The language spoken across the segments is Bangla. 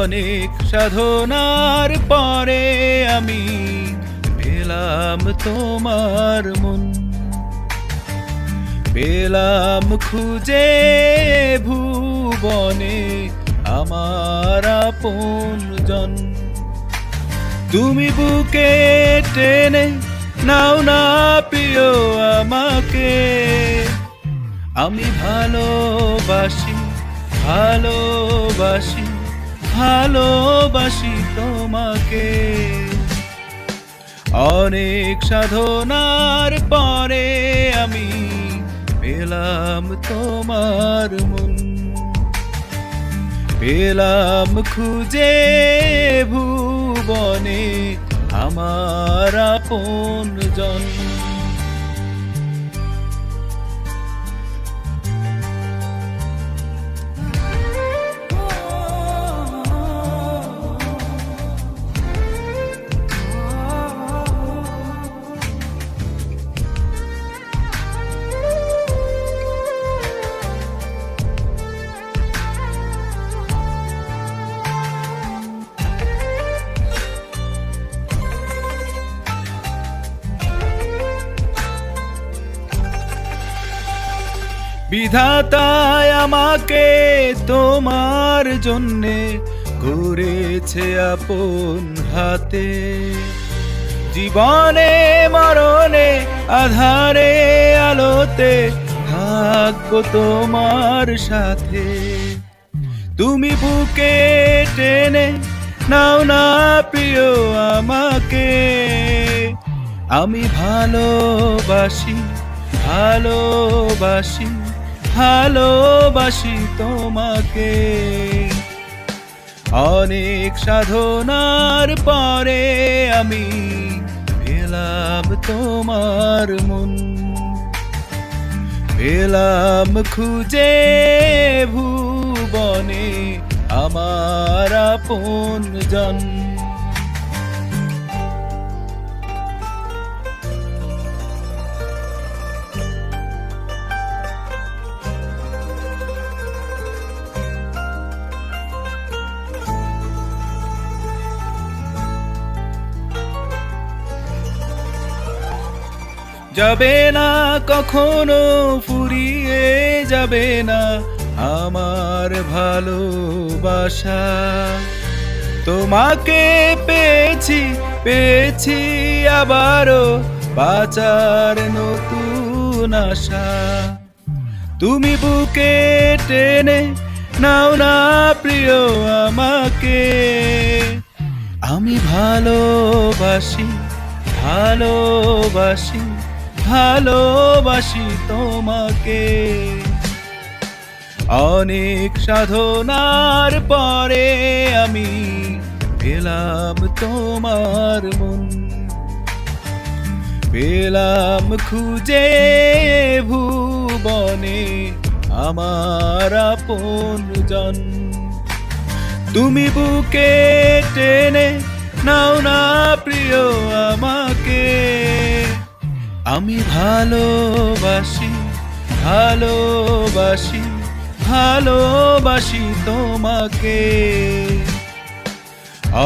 অনেক সাধনার পরে আমি পেলাম তোমার মন, পেলাম খুঁজে ভুবনে আমার আপনজন। তুমি বুকে টেনে নাও না প্রিয় আমাকে, আমি ভালোবাসি ভালোবাসি ভালোবাসি তোমাকে। অনেক সাধনার পরে আমি পেলাম তোমার মন, পেলাম খুঁজে ভুবনে আমার আপনজন। বিধাতায় আমাকে তোমার জন্যে গড়েছে আপন হাতে, জীবনে মরণে আধারে আলোতে থাকবো তোমার সাথে। তুমি বুকে টেনে নাও না প্রিয় আমাকে, আমি ভালোবাসি ভালোবাসি ভালোবাসি তোমাকে। অনেক সাধনার পরে আমি পেলাম তোমার মন, পেলাম খুঁজে ভুবনে আমার আপনজন। যাবে না কখনো ফুরিয়ে যাবে না আমার ভালোবাসা, তোমাকে পেয়েছি পেয়েছি আবারও বাঁচার নতুন আশা। তুমি বুকে টেনে নাও না প্রিয় আমাকে, আমি ভালোবাসি ভালোবাসি ভালোবাসি তোমাকে। অনেক সাধনার পরে আমি পেলাম তোমার মন, পেলাম খুঁজে ভুবনে আমার আপনজন। তুমি বুকে টেনে নাও না প্রিয় আমাকে, আমি ভালোবাসি ভালোবাসি ভালোবাসি তোমাকে।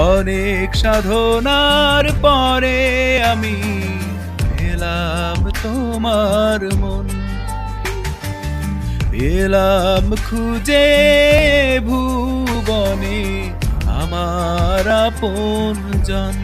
অনেক সাধনার পরে আমি পেলাম তোমার মন, পেলাম খুঁজে ভুবনে আমার আপনজন।